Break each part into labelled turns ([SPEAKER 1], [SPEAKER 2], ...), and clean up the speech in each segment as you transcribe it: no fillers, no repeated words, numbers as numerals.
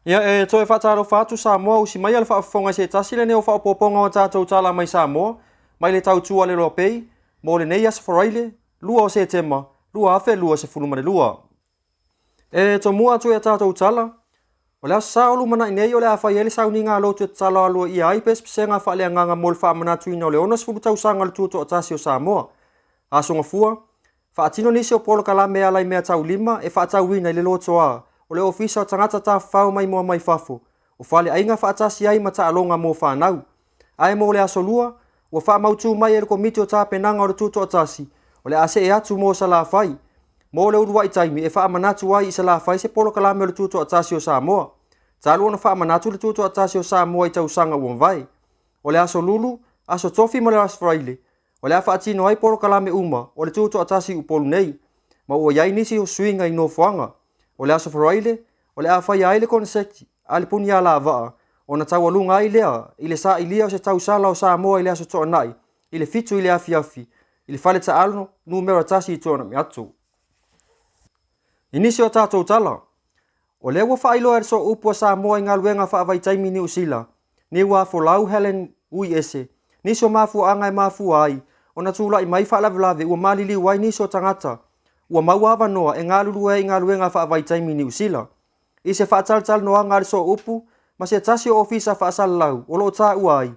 [SPEAKER 1] Ia toe whaataro whātu Samoa usi mai ala whaafonga se tasi le neo whaapoponga o tātou tala mai Samoa, mai le tau tua le roa pei, mo le nei asa wharaile, lua o se tema, lua afe, lua se fulumane lua. To mua atu e tātou tala, o le asa sa olu mana inei o le awhai ele sauni ngā lotu e tala alua i aipes pise ngā whaale nganga mo le whaamanatu ina o le onas fulu tau sanga le tuto o tasi o Samoa. Asonga fua, whaatino nisi o polo kalame alai mea tau lima e whaatau wina i le loto a, o le ofisa o tangata ta whau mai mua mai fafo, o whale ainga whaatasi ai ma ta alonga mo whanau. Ai mo le asolua, o wha mautu mai e le komiti o ta penanga o le tuto o tasi, o le ase e atu mo sa la whai. Mo le urua i taimi e wha manatu ai i sa la whai se polo kalame o le tuto o tasi o Samoa. Ta alua na wha manatu le tuto o tasi o Samoa i tau sanga uon vai. O le aso lulu, aso tofi mo le asfraile, o le a whaatino ai polo kalame uma, o le tuto o tasi upolu nei, ma ua iai nisi o suinga i no fuanga. O le aso faraile, o le awhai aile konsekti, ale puni ala vaa, o na tau alunga ai lea, i le sa ilia o se tau sala o Samoa i le aso toa nai, i le fitu i le afi, i le whale ta alo, numera tasi i toa na mi atu. Inisi o tātou tala, o le ua whailo e so upua Samoa i ngā luenga whaavai taimi ni usila, ni ua folau Helen ui ese, nisi o mafu anga e mafu ai, o na tūla i mai whaalavelave ua malili wai nisi o tangata, ua mauawa noa e ngā lulu e i ngā luenga whaavai taimi ni usila. I se whaataltal noa ngā so upu, ma se tasi o ofisa whaasala lau, o loo tā uai.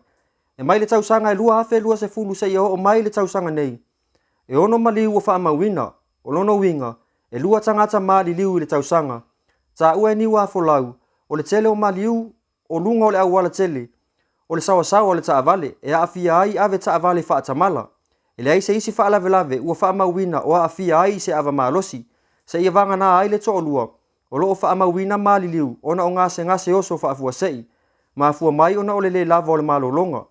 [SPEAKER 1] E mai le tausanga e lua hafe lua se fulu se ia o mai le tausanga nei. E ono maliu o whaamawina, o lono winga, e lua tangata mali liu i le tausanga. Tā ue ni ua folau, o le tele o maliu, o lunga o le awala tele, o le sawasawa o le taavale, e aafia ai ave taavale whaatamala. E le ai se isi whaalavelave ua whaamawina o aafia ai se ava malosi, se ia vanga na ai le toolua, o loo whaamawina maliliu, ona o ngase oso whaafua sei, maafua mai ona o le lava o le malolonga.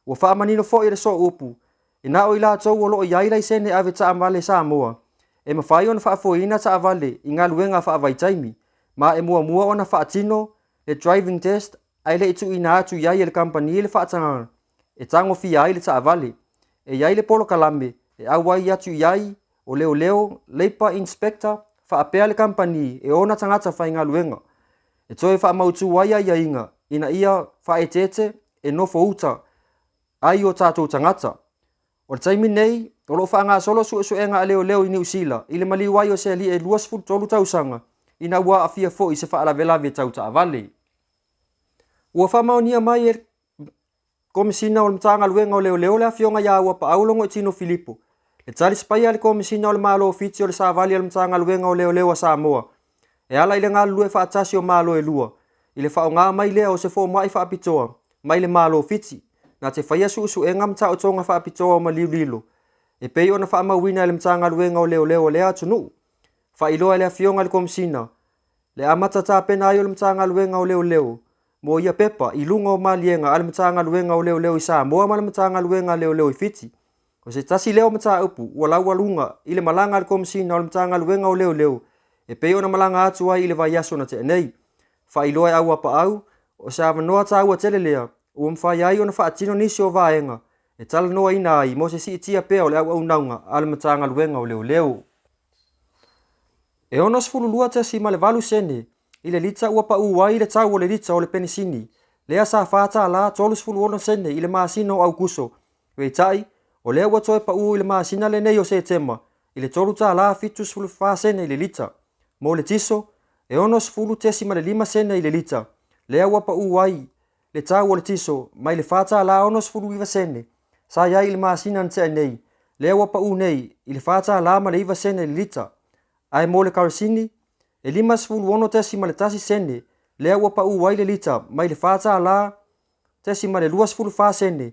[SPEAKER 1] Ua whaamanino fo i le so upu, e na o ila tau o loo iailai sene ave taamale Samoa, e mawhai ona whaafuina taavale i ngā luenga whaavai taimi, ma e mua ona whaatino, le driving test, ai le itu ina atu iai le kampani le whaatanganga, e tango fia ai le taavale, e iai le polo kalame, e awai atu iai, o leo, leipa inspector, whaapea le kampani, e ona tangata whai ngā luenga. E toe whaamautu wai ai inga, ina ia whaetete, e nofo uta, ai o tātou tangata. O le taimi nei, o lo whaanga solo suenga a leo i New Zealand, i le mali wai o se ali e luas tolu tausanga, ina ua afia fo i se whaalavelave tau taavale. Ua whamaunia mai e komisina o le mtanga luenga o leo le afionga ia ua pa aulongo i Tino Filipo. Le tali spaya le komisina o le malo ofiti o le saavali o le mtanga luenga o leo a Samoa. E ala i le ngā lue whaatasi o malo e lua. I le whao ngā mai lea o se fo mai whaapitoa, mai le malo ofiti. Na te whaia suusu e ngamta o tonga whaapitoa o maliulilo. E pei ona whaamawina le mtanga luenga o leo lea tunu. Whailoa le afionga le komisina. Le amata tā pena ai o le mtanga luenga o leo. Mo ia pepa i lunga o malienga ale mtanga luenga o leo i Samoa ma le mtanga luenga leo i fiti. O se tasi leo mta upu ua lau alunga i le malanga le komisina o le mtanga luenga o leo. E pei ona malanga atu ai i le vaiaso na te nei. Whailoa e au apa au, o se awanoa ta ua telelea, ua mwhai ai ona whaatino nisi o vaenga. E tala noa ina ai, mo se si itia pea o le au naunga ale mtanga luenga o leo. E ona sfululua te si ma le valu sene, i le lita ua pa uai le tau o le lita o le penisini. Lea sa whaata la tolu sfuluona sene i le maasina o Auguso. Wei tai, o lea ua toe pa uu i le maasina le nei o se tema, i le tolu ta la fitu sfulu wha sene i le lita. Mo le tiso, e ono sfulu te si ma le 5 sene i le lita. Lea ua pa uai le tau o le tiso, mai le whaata la ono sfulu iwa sene. Sa iai i le maasina nte nei, lea ua pa u nei, i le whaata la ma le 5 sene i le lita. Ai mo le karasini, e 5 tesi ma le tasi sene, lea ua pa uai le lita, mai le whaata la tesi ma le 2 sene.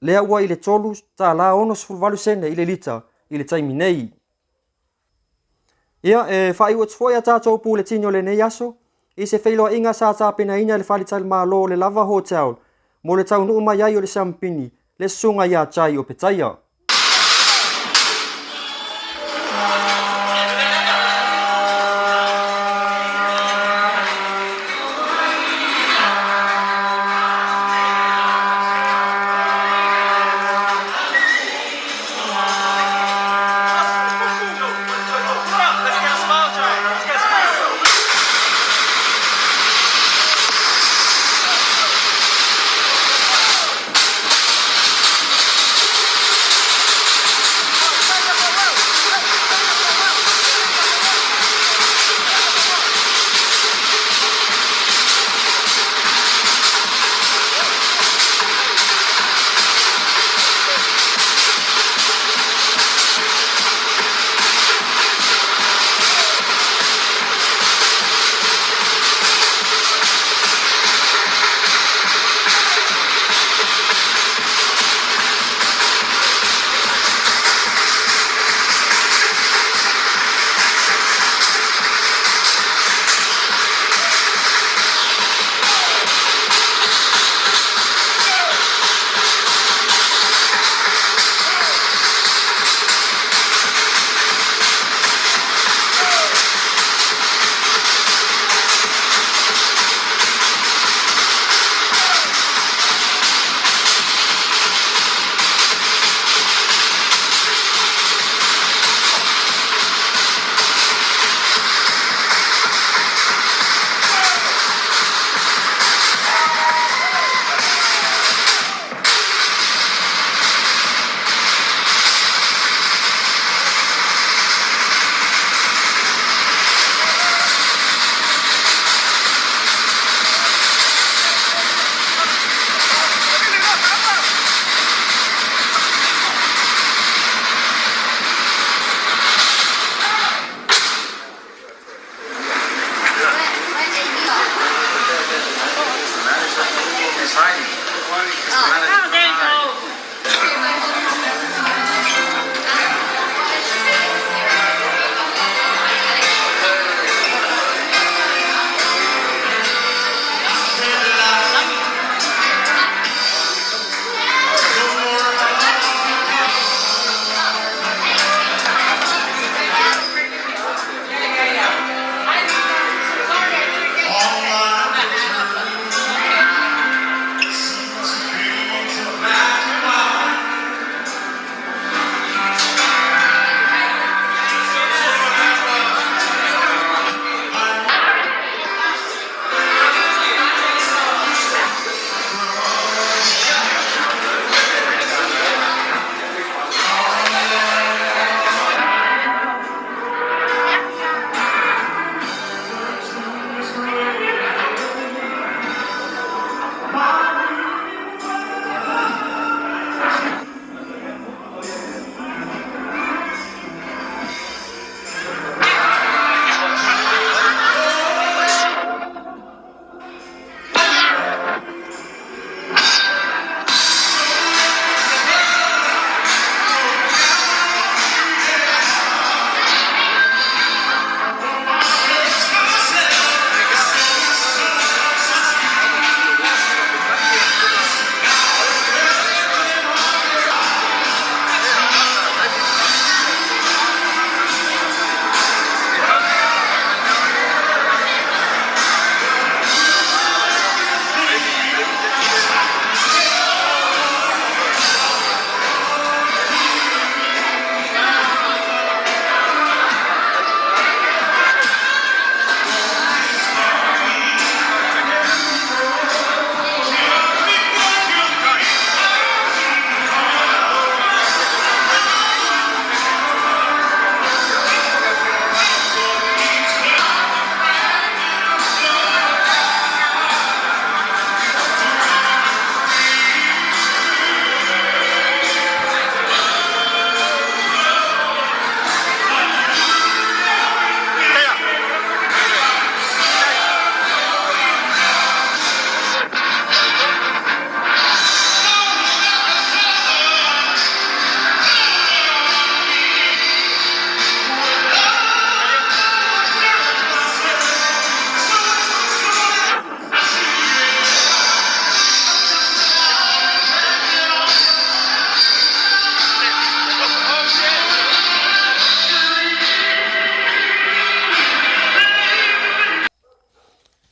[SPEAKER 1] Lea ua i le tolu ta la ono 8 sene i le lita, i le taimi nei. Ia, whai ua tfoia tātou pu le tino le nei aso, i se whailoa inga sa tāpena ina le whalital malo le lava hotel, mo le taunu umai ai o le sampini, le sunga ia chai o petaia.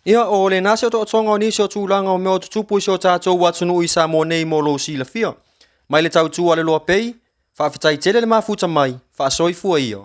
[SPEAKER 1] Ia o le nase o to tonga ni so tulanga o me o tupu so tatou watunu i Samoa nei mo lo sila fia. Mai le tautua le loa pei, whaafitai tele le mafuta mai, whaasoi fua ia.